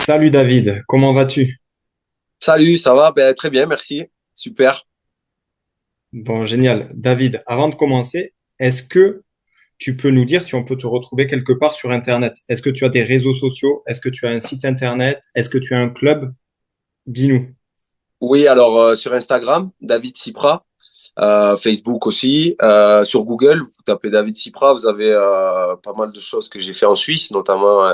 Salut David, comment vas-tu? Salut, ça va? Ben, très bien, merci. Super. Bon, génial. David, avant de commencer, est-ce que tu peux nous dire si on peut te retrouver quelque part sur Internet? Est-ce que tu as des réseaux sociaux? Est-ce que tu as un site Internet? Est-ce que tu as un club? Dis-nous. Oui, alors sur Instagram, David Sipra, Facebook aussi. Sur Google, vous tapez David Sipra, vous avez pas mal de choses que j'ai fait en Suisse, notamment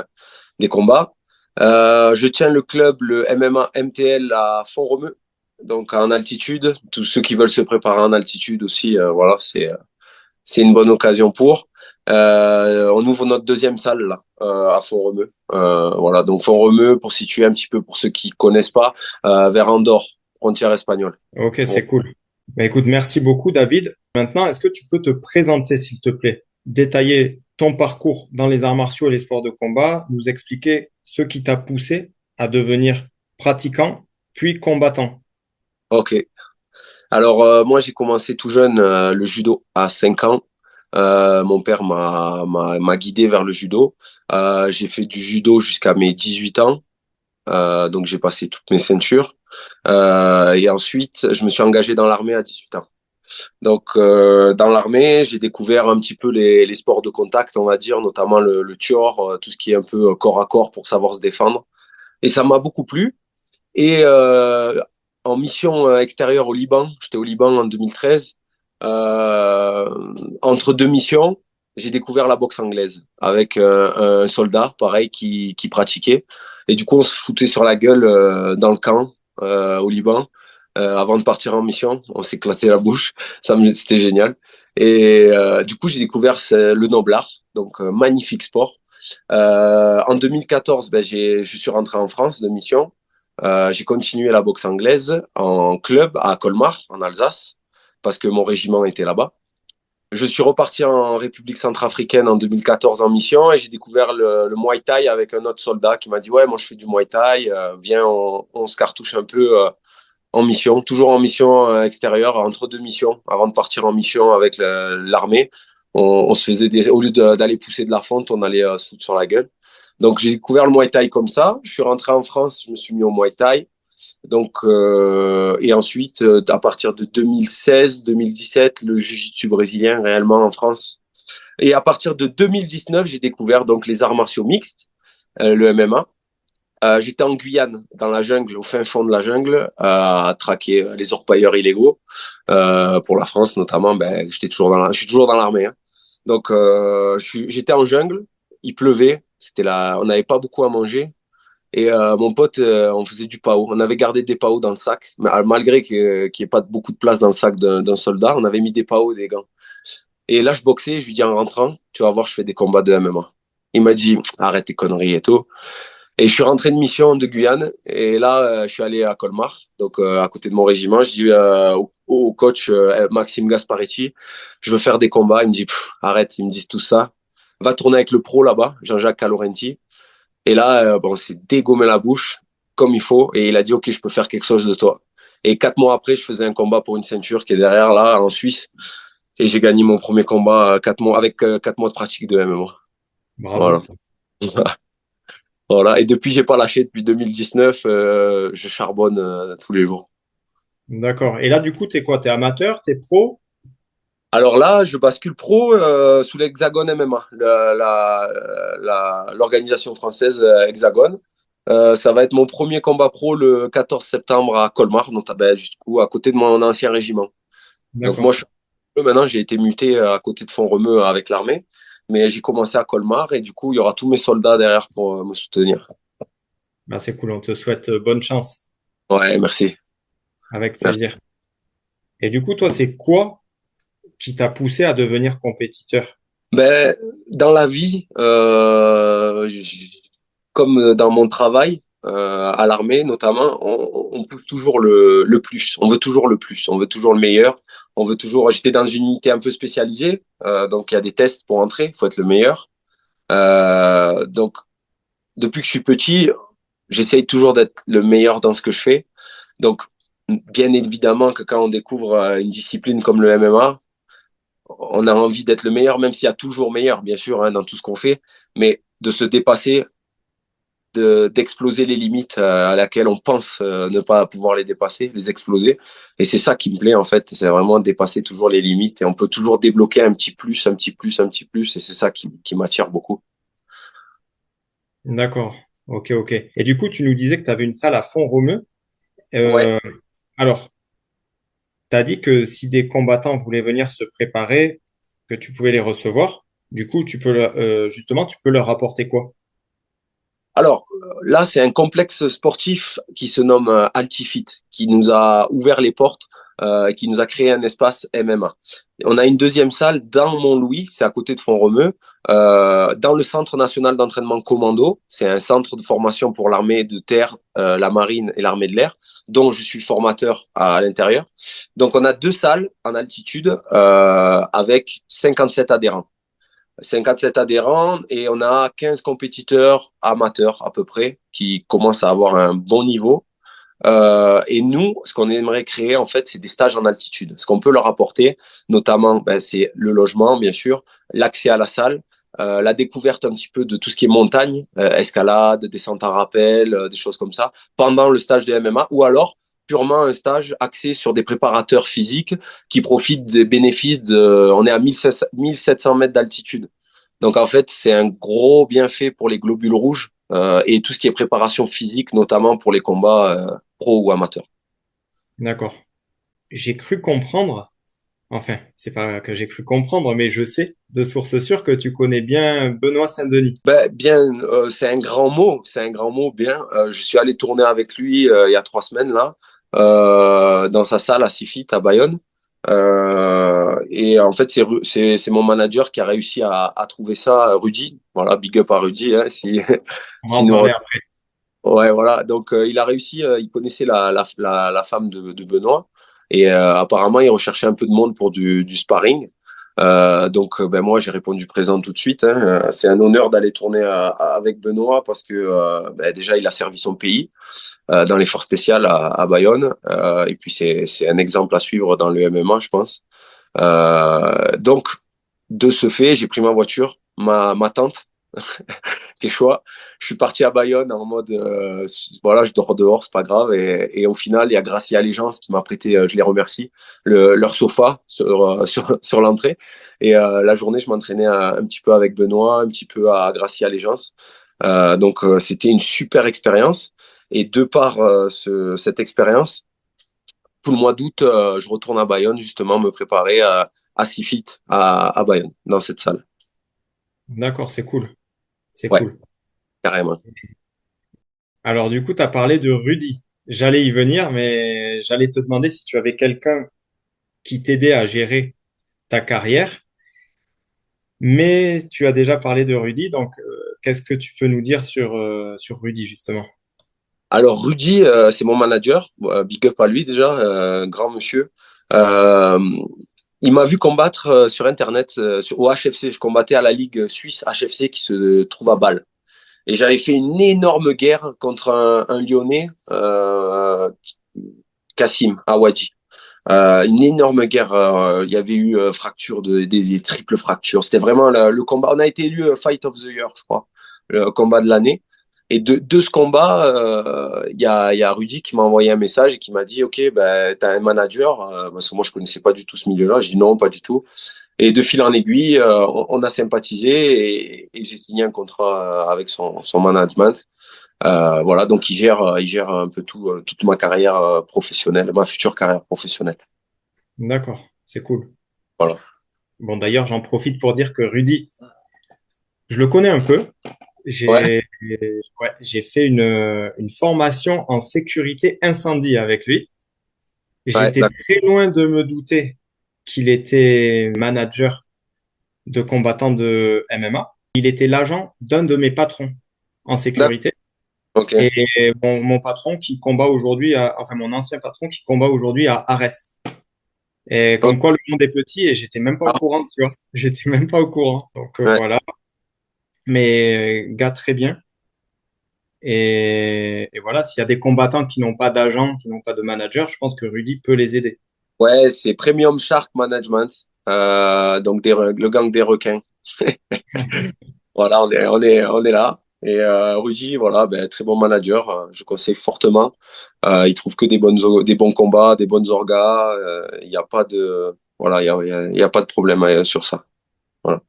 des combats. Je tiens le club, le MMA MTL à Font-Romeu, donc en altitude. Tous ceux qui veulent se préparer en altitude aussi, voilà, c'est une bonne occasion pour. On ouvre notre deuxième salle là, à Font-Romeu. Voilà, donc Font-Romeu, pour situer un petit peu pour ceux qui connaissent pas, vers Andorre, frontière espagnole. Ok, Bon. c'est cool. Bah, écoute, merci beaucoup David. Maintenant, est-ce que tu peux te présenter, s'il te plaît? Détailler ton parcours dans les arts martiaux et les sports de combat, nous expliquer ce qui t'a poussé à devenir pratiquant, puis combattant. Ok. Alors moi j'ai commencé tout jeune le judo à 5 ans. Mon père m'a guidé vers le judo. J'ai fait du judo jusqu'à mes 18 ans. Donc j'ai passé toutes mes ceintures. Et ensuite, je me suis engagé dans l'armée à 18 ans. Donc, dans l'armée, j'ai découvert un petit peu les sports de contact, on va dire, notamment le tior, tout ce qui est un peu corps à corps pour savoir se défendre. Et ça m'a beaucoup plu. Et en mission extérieure au Liban, j'étais au Liban en 2013. euh, Entre deux missions, j'ai découvert la boxe anglaise avec un soldat, pareil, qui pratiquait. Et du coup, on se foutait sur la gueule dans le camp au Liban. Avant de partir en mission, on s'éclatait la bouche. C'était génial. Et du coup, j'ai découvert le noble art, donc magnifique sport. En 2014, ben, je suis rentré en France de mission. J'ai continué la boxe anglaise en club à Colmar, en Alsace, parce que mon régiment était là-bas. Je suis reparti en République centrafricaine en 2014 en mission et j'ai découvert le Muay Thai avec un autre soldat qui m'a dit ouais, moi je fais du Muay Thai, viens, on se cartouche un peu en mission, toujours en mission extérieure, entre deux missions, avant de partir en mission avec l'armée. On se faisait au lieu d'aller pousser de la fonte, on allait se foutre sur la gueule. Donc j'ai découvert le Muay Thai comme ça. Je suis rentré en France, je me suis mis au Muay Thai. Donc et ensuite à partir de 2016-2017, le Jiu-Jitsu brésilien réellement en France. Et à partir de 2019, j'ai découvert donc les arts martiaux mixtes, le MMA. J'étais en Guyane, dans la jungle, au fin fond de la jungle, à traquer les orpailleurs illégaux. Pour la France notamment, ben, je suis toujours dans l'armée. Hein. Donc j'étais en jungle, il pleuvait, on n'avait pas beaucoup à manger. Et mon pote, on faisait du PAO. On avait gardé des PAO dans le sac, mais malgré qu'il n'y ait pas beaucoup de place dans le sac d'un soldat, on avait mis des PAO et des gants. Et là, je boxais, je lui dis en rentrant, tu vas voir, je fais des combats de MMA. Il m'a dit, arrête tes conneries et tout. Et je suis rentré de mission de Guyane. Et là, je suis allé à Colmar, donc à côté de mon régiment. Je dis au coach Maxime Gasparetti, je veux faire des combats. Il me dit, arrête, ils me disent tout ça. Va tourner avec le pro là-bas, Jean-Jacques Calorenti. Et là, bon, on s'est dégommé la bouche comme il faut. Et il a dit, OK, je peux faire quelque chose de toi. Et 4 mois après, je faisais un combat pour une ceinture qui est derrière là, en Suisse. Et j'ai gagné mon premier combat 4 mois, avec 4 mois de pratique de MMA. Bravo. Voilà. Voilà. Et depuis, j'ai pas lâché depuis 2019. Je charbonne tous les jours. D'accord. Et là, du coup, t'es quoi? T'es amateur? T'es pro? Alors là, je bascule pro sous l'Hexagone MMA, l'organisation française Hexagone. Ça va être mon premier combat pro le 14 septembre à Colmar, notamment du coup à côté de mon ancien régiment. Donc moi, D'accord. maintenant, j'ai été muté à côté de Font-Romeu avec l'armée, mais j'ai commencé à Colmar et du coup, il y aura tous mes soldats derrière pour me soutenir. Bah, c'est cool. On te souhaite bonne chance. Ouais, merci. Avec Merci. plaisir. Et du coup, toi, c'est quoi qui t'a poussé à devenir compétiteur? Ben, dans la vie, comme dans mon travail, à l'armée notamment, on pousse toujours le plus. On veut toujours le plus. On veut toujours le meilleur. On veut toujours. J'étais dans une unité un peu spécialisée, donc il y a des tests pour entrer. Il faut être le meilleur. Donc depuis que je suis petit, j'essaye toujours d'être le meilleur dans ce que je fais. Donc bien évidemment que quand on découvre une discipline comme le MMA, on a envie d'être le meilleur, même s'il y a toujours meilleur, bien sûr, hein, dans tout ce qu'on fait, mais de se dépasser d'exploser les limites à laquelle on pense ne pas pouvoir les dépasser, les exploser. Et c'est ça qui me plaît en fait, c'est vraiment dépasser toujours les limites et on peut toujours débloquer un petit plus, un petit plus, un petit plus. Et c'est ça qui m'attire beaucoup. D'accord. Ok, ok. Et du coup, tu nous disais que tu avais une salle à Font-Romeu. Ouais. Euh, alors, tu as dit que si des combattants voulaient venir se préparer, que tu pouvais les recevoir. Du coup, justement, tu peux leur apporter quoi? Alors là, c'est un complexe sportif qui se nomme Altifit, qui nous a ouvert les portes, qui nous a créé un espace MMA. On a une deuxième salle dans Montlouis, c'est à côté de Font-Romeu, dans le Centre national d'entraînement commando. C'est un centre de formation pour l'armée de terre, la marine et l'armée de l'air, dont je suis formateur à l'intérieur. Donc on a deux salles en altitude avec 57 adhérents. 57 adhérents et on a 15 compétiteurs amateurs à peu près qui commencent à avoir un bon niveau. Et nous, ce qu'on aimerait créer, en fait, c'est des stages en altitude. Ce qu'on peut leur apporter, notamment, ben, c'est le logement, bien sûr, l'accès à la salle, la découverte un petit peu de tout ce qui est montagne, escalade, descente en rappel, des choses comme ça, pendant le stage de MMA, ou alors purement un stage axé sur des préparateurs physiques qui profitent des bénéfices de... On est à 1700 mètres d'altitude. Donc, en fait, c'est un gros bienfait pour les globules rouges et tout ce qui est préparation physique, notamment pour les combats pro ou amateurs. D'accord. J'ai cru comprendre, enfin, c'est pas que j'ai cru comprendre, mais je sais de source sûre que tu connais bien Benoît Saint-Denis. Ben, bien, c'est un grand mot, c'est un grand mot, bien. Je suis allé tourner avec lui il y a 3 semaines là, dans sa salle à Sifit à Bayonne. Et en fait, c'est mon manager qui a réussi à trouver ça, Rudy. Voilà, big up à Rudy, hein, si, On va en s'il nous parler regarde. après. Ouais, voilà. Donc, il a réussi, il connaissait la femme de Benoît. Et apparemment, il recherchait un peu de monde pour du sparring. Donc, ben, moi, j'ai répondu présent tout de suite, hein. C'est un honneur d'aller tourner avec Benoît parce que ben, déjà, il a servi son pays dans les forces spéciales à Bayonne. Et puis, c'est un exemple à suivre dans le MMA, je pense. Donc, de ce fait, j'ai pris ma voiture, ma tente Quechua. Je suis parti à Bayonne en mode, voilà, je dors dehors, c'est pas grave. Et au final, il y a Gracie Allégeance qui m'a prêté, je les remercie, leur sofa sur l'entrée. Et la journée, je m'entraînais un petit peu avec Benoît, un petit peu à Gracie Allégeance. Donc, c'était une super expérience. Et de par cette expérience, tout le mois d'août, je retourne à Bayonne, justement, me préparer à Sifit à Bayonne, dans cette salle. D'accord, c'est cool. C'est Ouais, cool. carrément. Alors, du coup, tu as parlé de Rudy. J'allais y venir, mais j'allais te demander si tu avais quelqu'un qui t'aidait à gérer ta carrière. Mais tu as déjà parlé de Rudy, donc qu'est-ce que tu peux nous dire sur Rudy, justement? Alors Rudy, c'est mon manager. Big up à lui déjà, grand monsieur. Euh, il m'a vu combattre sur Internet, au HFC. Je combattais à la Ligue suisse HFC qui se trouve à Bâle. Et j'avais fait une énorme guerre contre un Lyonnais, Kassim Awadji. Une énorme guerre. Il y avait eu fracture des triples fractures. C'était vraiment le combat. On a été élu Fight of the Year, je crois, le combat de l'année. Et de ce combat, il y a Rudy qui m'a envoyé un message et qui m'a dit, OK, ben, t'as un manager, parce que moi je connaissais pas du tout ce milieu-là. Je dis non, pas du tout. Et de fil en aiguille, on a sympathisé et j'ai signé un contrat avec son management. Voilà, donc il gère un peu toute ma carrière professionnelle, ma future carrière professionnelle. D'accord, c'est cool. Voilà. Bon, d'ailleurs, j'en profite pour dire que Rudy, je le connais un peu. Ouais, J'ai fait une formation en sécurité incendie avec lui. ouais, J'étais d'accord. très loin de me douter qu'il était manager de combattants de MMA. Il était l'agent d'un de mes patrons en D'accord. sécurité. Ok. Et mon patron qui combat aujourd'hui, enfin mon ancien patron qui combat aujourd'hui à Arès. Et Ok. comme quoi le monde est petit et j'étais même pas au courant, tu vois. J'étais même pas au courant. Donc Ouais. voilà. Mais gars très bien. Et voilà, s'il y a des combattants qui n'ont pas d'agent, qui n'ont pas de manager, je pense que Rudy peut les aider. Ouais, c'est Premium Shark Management. Donc le gang des requins. Voilà, on est là. Et Rudy, voilà, ben, très bon manager, je conseille fortement. Il trouve que des bons combats, des bonnes orgas. Il n'y a pas de, voilà, il y a pas de problème sur ça. Voilà,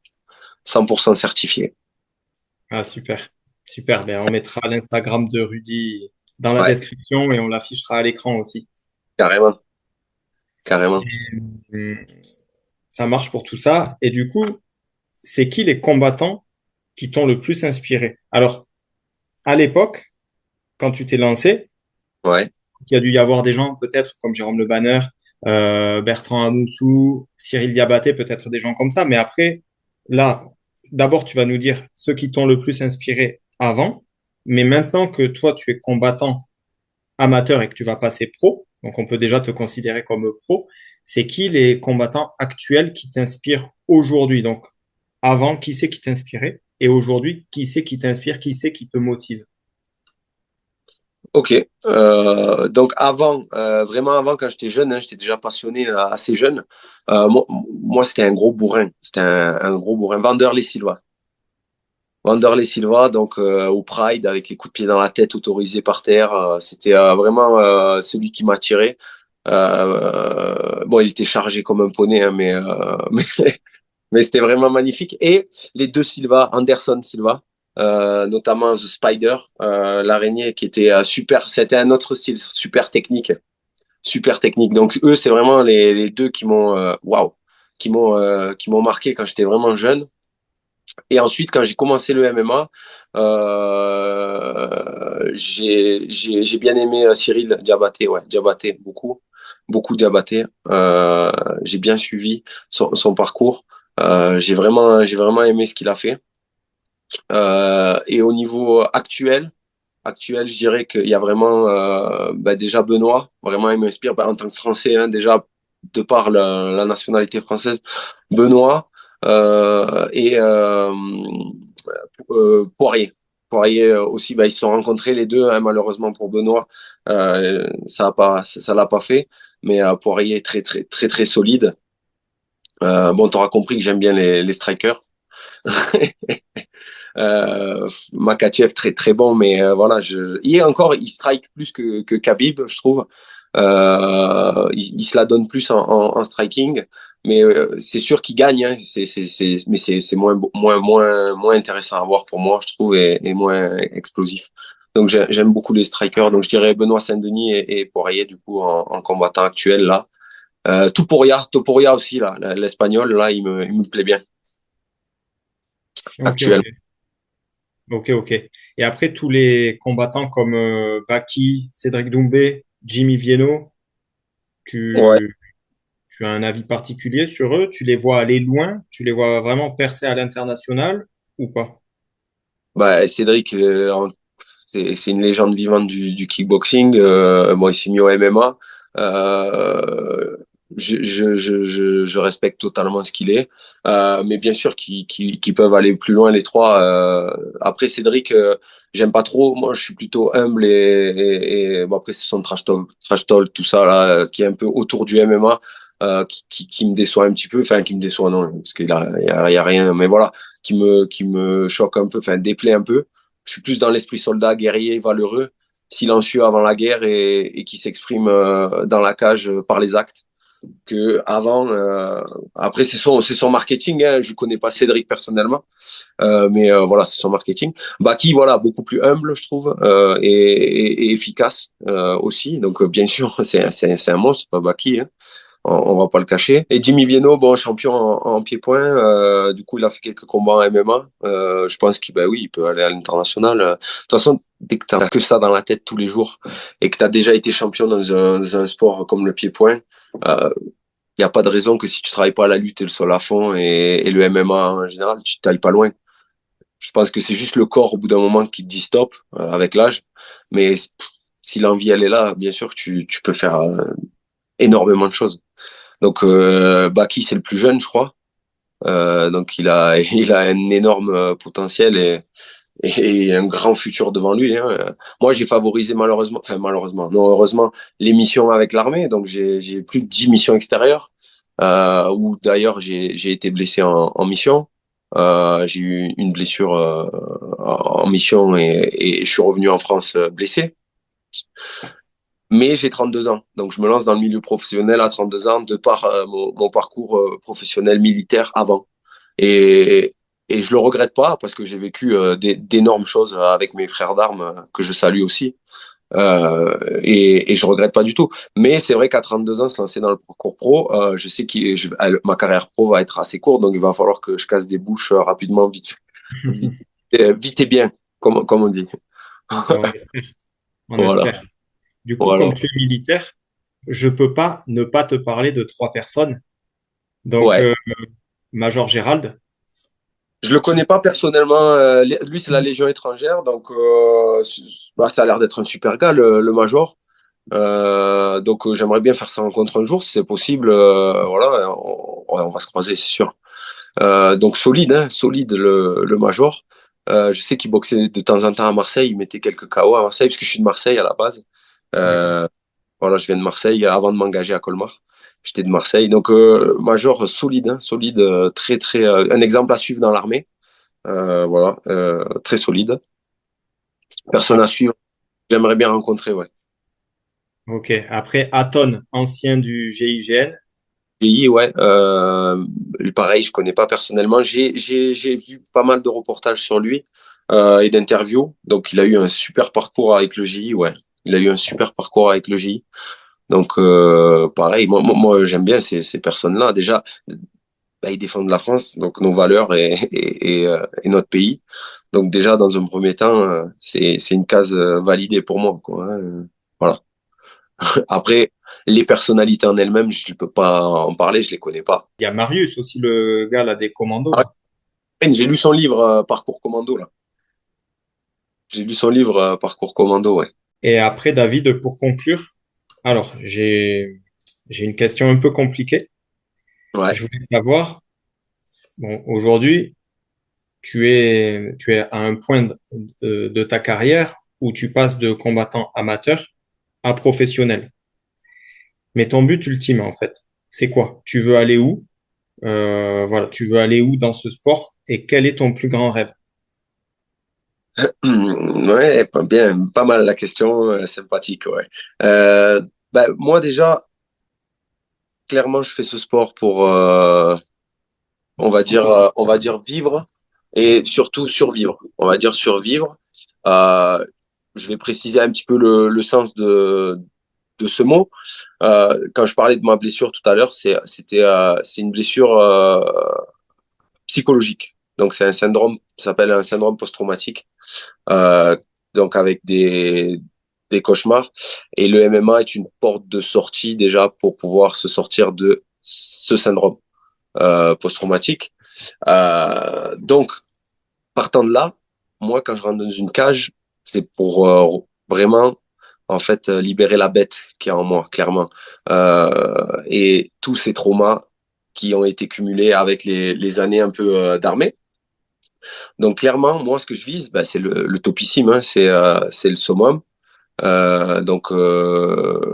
100% certifié. Ah, super. Super. Ben, on mettra l'Instagram de Rudy dans la Ouais, description et on l'affichera à l'écran aussi. carrément, carrément. Hum, Ça marche pour tout ça. Et du coup, c'est qui les combattants qui t'ont le plus inspiré? Alors, à l'époque, quand tu t'es lancé, Ouais. il y a dû y avoir des gens, peut-être comme Jérôme Le Banner, Bertrand Amoussou, Cyril Diabaté, peut-être des gens comme ça. Mais après, là, d'abord, tu vas nous dire ceux qui t'ont le plus inspiré avant. Mais maintenant que toi, tu es combattant amateur et que tu vas passer pro, donc on peut déjà te considérer comme pro, c'est qui les combattants actuels qui t'inspirent aujourd'hui? Donc, avant, qui c'est qui t'inspirait? Et aujourd'hui, qui c'est qui t'inspire? Qui c'est qui te motive? Ok. Donc avant, vraiment avant, quand j'étais jeune, hein, j'étais déjà passionné assez jeune. Moi, c'était un gros bourrin. C'était un gros bourrin. Vanderlei Silva. Vanderlei Silva, donc au Pride, avec les coups de pied dans la tête autorisés par terre. C'était vraiment celui qui m'attirait. Bon, il était chargé comme un poney, hein, mais c'était vraiment magnifique. Et les deux Silva, Anderson Silva, notamment The Spider, l'araignée qui était super, c'était un autre style, super technique, super technique. Donc eux, c'est vraiment les deux qui m'ont, waouh, qui m'ont marqué quand j'étais vraiment jeune. Et ensuite, quand j'ai commencé le MMA, j'ai bien aimé Cyril Diabaté, ouais, Diabaté, beaucoup, beaucoup Diabaté. J'ai bien suivi son parcours. J'ai vraiment aimé ce qu'il a fait. Et au niveau actuel, je dirais qu'il y a vraiment, bah, déjà Benoît, vraiment il m'inspire bah, en tant que Français, hein, déjà de par la nationalité française, Benoît et Poirier. Poirier aussi, bah, ils se sont rencontrés les deux, hein, malheureusement pour Benoît, ça l'a pas fait, mais Poirier est très très très très solide. Bon, t'auras compris que j'aime bien les strikers. Makachev très très bon, mais voilà, hier encore il strike plus que Khabib, je trouve. Il se la donne plus en striking, mais c'est sûr qu'il gagne. Hein. Mais c'est moins intéressant à voir pour moi, je trouve, et moins explosif. Donc j'aime beaucoup les strikers. Donc je dirais Benoît Saint-Denis et Poirier du coup en combattant actuel là. Topuria aussi là, l'espagnol là, il me plaît bien Ok, ok. actuellement. Ok, ok. Et après, tous les combattants comme Baki, Cédric Doumbé, Jimmy Vienno, Ouais. tu, tu as un avis particulier sur eux? Tu les vois aller loin? Tu les vois vraiment percer à l'international ou pas? Bah, Cédric, c'est une légende vivante du kickboxing. Bon, il s'est mis au MMA. Euh, je respecte totalement ce qu'il est. Mais bien sûr qu'ils peuvent aller plus loin les trois. Après, Cédric, j'aime pas trop. Moi, je suis plutôt humble bon, après, c'est son trash talk, tout ça, là, qui est un peu autour du MMA. Qui me déçoit un petit peu, enfin qui me déçoit non, parce il y a rien, mais voilà, qui me choque un peu, enfin déplaît un peu. Je suis plus dans l'esprit soldat, guerrier, valeureux, silencieux avant la guerre et qui s'exprime dans la cage par les actes. Que avant, après c'est son marketing. Hein, je connais pas Cédric personnellement, mais voilà c'est son marketing. Baki voilà beaucoup plus humble je trouve et efficace aussi. Donc bien sûr c'est un monstre Baki. Hein on va pas le cacher. Et Jimmy Vienno, bon, champion en pied-point, du coup, il a fait quelques combats en MMA. Je pense qu'il, bah oui, il peut aller à l'international. De toute façon, dès que t'as que ça dans la tête tous les jours et que t'as déjà été champion dans un sport comme le pied-point, il n'y a pas de raison que si tu travailles pas à la lutte et le sol à fond et le MMA en général, tu t'ailles pas loin. Je pense que c'est juste le corps au bout d'un moment qui te dit stop avec l'âge. Mais si l'envie elle est là, bien sûr que tu peux faire énormément de choses. Donc Baki c'est le plus jeune, je crois. Donc il a un énorme potentiel et un grand futur devant lui. Hein. Moi j'ai favorisé malheureusement, non heureusement les missions avec l'armée. Donc j'ai plus de 10 missions extérieures où d'ailleurs j'ai été blessé en mission. J'ai eu une blessure en mission et je suis revenu en France blessé. Mais j'ai 32 ans, donc je me lance dans le milieu professionnel à 32 ans de par mon parcours professionnel militaire avant. Et, et je le regrette pas parce que j'ai vécu d'énormes choses avec mes frères d'armes que je salue aussi. Et je regrette pas du tout. Mais c'est vrai qu'à 32 ans, se lancer dans le parcours pro, je sais que ma carrière pro va être assez courte, donc il va falloir que je casse des bouches rapidement, vite, vite et bien, comme on dit. Ben, on espère. On Voilà, espère. Du coup, voilà. comme tu es militaire, je peux pas ne pas te parler de trois personnes. Donc, Ouais. Major Gérald, Je le connais qui, pas personnellement. Lui, c'est la Légion étrangère, donc bah, ça a l'air d'être un super gars, le Major. Donc j'aimerais bien faire sa rencontre un jour, si c'est possible. Voilà, on va se croiser, c'est sûr. Donc solide, hein, solide le Major. Je sais qu'il boxait de temps en temps à Marseille, il mettait quelques KO à Marseille, parce que je suis de Marseille à la base. d'accord. Euh, voilà, je viens de Marseille avant de m'engager à Colmar. J'étais de Marseille. Donc Major solide, hein, solide, très très un exemple à suivre dans l'armée. Voilà, très solide. Personne à Ap- suivre. J'aimerais bien rencontrer, ouais. ok. Après, Aton, ancien du GIGN. Pays, ouais. Pareil, je connais pas personnellement. J'ai vu pas mal de reportages sur lui et d'interviews. Donc, il a eu un super parcours avec le GI, ouais. Il a eu un super parcours avec le GI. Donc, pareil, moi j'aime bien ces personnes-là. Déjà, bah, ils défendent la France, donc nos valeurs et notre pays. Donc, déjà, dans un premier temps, c'est une case validée pour moi, quoi, hein. Voilà. Après, les personnalités en elles-mêmes, je ne peux pas en parler, je les connais pas. Il y a Marius aussi, le gars là, des commandos, Ah, là. j'ai lu son livre Parcours Commando là. J'ai lu son livre Parcours Commando, ouais. Et après, David, pour conclure, alors, j'ai une question un peu compliquée. Ouais. Je voulais savoir, bon, aujourd'hui, tu es à un point de ta carrière où tu passes de combattant amateur à professionnel. Mais ton but ultime, en fait, c'est quoi? Tu veux aller où? Voilà, tu veux aller où dans ce sport? Et quel est ton plus grand rêve? Ouais, pas bien, pas mal la question, sympathique, ouais. Bah, moi déjà, clairement, je fais ce sport pour, on va dire vivre et surtout survivre. On va dire survivre. Euh, je vais préciser un petit peu le sens de ce mot. Quand je parlais de ma blessure tout à l'heure, c'est une blessure psychologique. Donc c'est un syndrome, ça s'appelle un syndrome post-traumatique. Euh, donc avec des cauchemars. Et le MMA est une porte de sortie déjà pour pouvoir se sortir de ce syndrome post-traumatique. Donc partant de là, moi quand je rentre dans une cage, c'est pour vraiment en fait libérer la bête qui est en moi, clairement. Et tous ces traumas qui ont été cumulés avec les années un peu d'armée. Donc clairement, moi, ce que je vise, bah, c'est le topissime, hein, c'est le summum.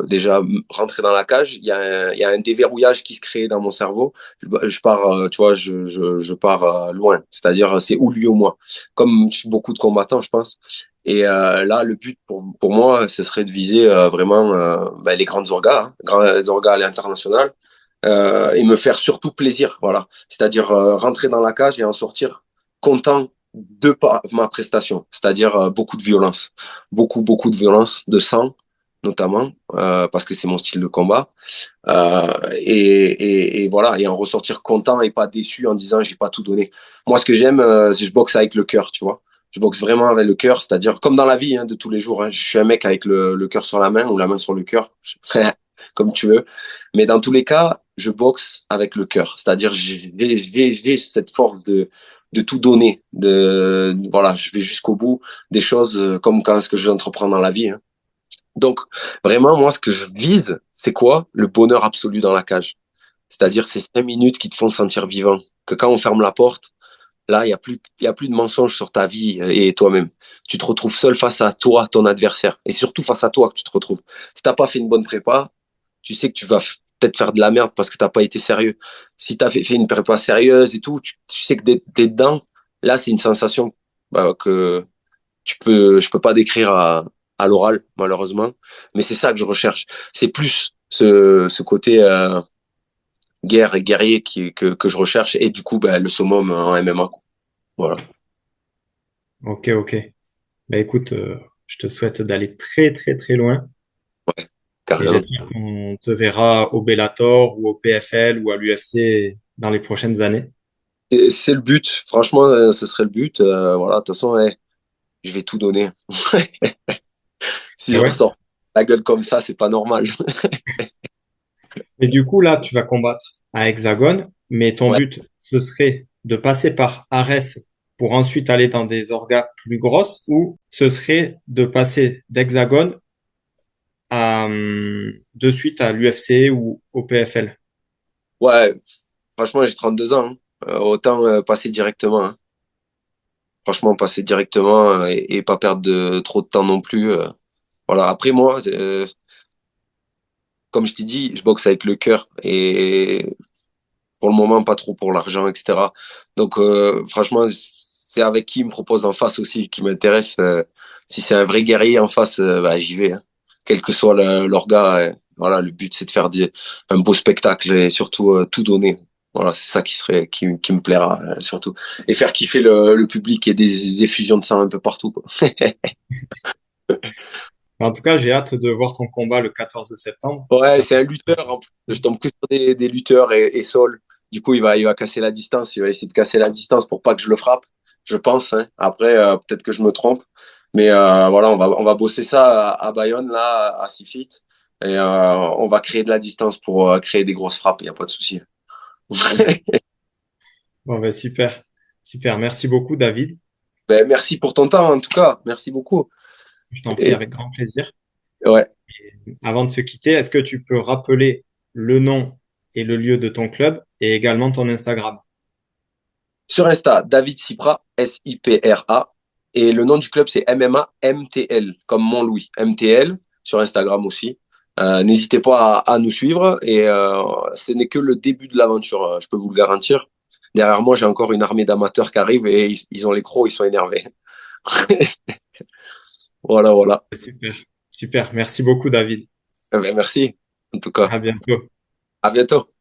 Déjà, rentrer dans la cage, il y a un déverrouillage qui se crée dans mon cerveau. Je pars, tu vois, je pars loin. C'est-à-dire, c'est ou lui ou moi. Comme beaucoup de combattants, je pense. Et là, le but pour moi, ce serait de viser vraiment bah, les grandes orgas, hein, grandes orgas à l'international, et me faire surtout plaisir. Voilà. C'est-à-dire rentrer dans la cage et en sortir content de ma prestation. C'est-à-dire beaucoup de violence, beaucoup de violence, de sang notamment, parce que c'est mon style de combat. Et voilà, et en ressortir content et pas déçu en disant j'ai pas tout donné. Moi, ce que j'aime, c'est que je boxe avec le cœur, tu vois. Je boxe vraiment avec le cœur, c'est-à-dire comme dans la vie hein, de tous les jours. Hein, je suis un mec avec le cœur sur la main ou la main sur le cœur, comme tu veux. Mais dans tous les cas, je boxe avec le cœur, c'est-à-dire j'ai cette force de tout donner, voilà, je vais jusqu'au bout des choses comme quand ce que je vais entreprendre dans la vie. Hein. Donc, vraiment, moi, ce que je vise, c'est quoi? Le bonheur absolu dans la cage. C'est-à-dire ces 5 minutes qui te font sentir vivant. Que quand on ferme la porte, là, il y a plus de mensonges sur ta vie et toi-même. Tu te retrouves seul face à toi, ton adversaire. Et surtout face à toi que tu te retrouves. Si t'as pas fait une bonne prépa, tu sais que peut-être faire de la merde parce que t'as pas été sérieux. Si t'as fait une prépa sérieuse et tout, tu sais que t'es dedans. Là, c'est une sensation que je peux pas décrire à l'oral, malheureusement. Mais c'est ça que je recherche. C'est plus ce côté guerre et guerrier que je recherche. Et du coup, le summum en MMA, quoi. Voilà. Ok, ok. Bah écoute, je te souhaite d'aller très, très, très loin. Ouais, Et carrément. j'espère qu'on te verra au Bellator ou au PFL ou à l'UFC dans les prochaines années. C'est le but. Franchement, ce serait le but. Voilà. De toute façon, ouais, je vais tout donner. Si Et je ouais. ressors la gueule comme ça, c'est pas normal. Et du coup, là, tu vas combattre à Hexagone, mais ton Ouais. but, ce serait de passer par Ares pour ensuite aller dans des orgas plus grosses, ou ce serait de passer d'Hexagone de suite à l'UFC ou au PFL. Ouais, franchement, j'ai 32 ans, hein. Autant passer directement, hein. Franchement, passer directement et pas perdre trop de temps non plus. Voilà. Après, moi, comme je t'ai dit, je boxe avec le cœur et pour le moment, pas trop pour l'argent, etc. Donc, franchement, c'est avec qui il me propose en face aussi qui m'intéresse. Si c'est un vrai guerrier en face, j'y vais, hein. Quel que soit l'orga. Voilà, le but, c'est de faire un beau spectacle et surtout tout donner. Voilà, c'est ça qui me plaira surtout. Et faire kiffer le public et des effusions de sang un peu partout, quoi. En tout cas, j'ai hâte de voir ton combat le 14 septembre. Ouais, Ça c'est fait- un lutteur. En plus. Je tombe que sur des lutteurs et Saul. Du coup, il va casser la distance. Il va essayer de casser la distance pour pas que je le frappe. Je pense, hein. Après, peut-être que je me trompe. Mais voilà, on va bosser ça à Bayonne, là, à Sifit. Et on va créer de la distance pour créer des grosses frappes. Il n'y a pas de souci. Bon, ben, super. Super. Merci beaucoup, David. Merci pour ton temps, en tout cas. Merci beaucoup. Je t'en prie Et, avec grand plaisir. ouais. Avant de se quitter, est-ce que tu peux rappeler le nom et le lieu de ton club et également ton Instagram? Sur Insta, David Sipra, Sipra. Et le nom du club, c'est MMA MTL, comme Montlouis. MTL, sur Instagram aussi. N'hésitez pas à nous suivre. Et ce n'est que le début de l'aventure, je peux vous le garantir. Derrière moi, j'ai encore une armée d'amateurs qui arrivent et ils ont les crocs, ils sont énervés. Voilà, voilà. Super. Super. Merci beaucoup, David. Merci, en tout cas. À bientôt. À bientôt.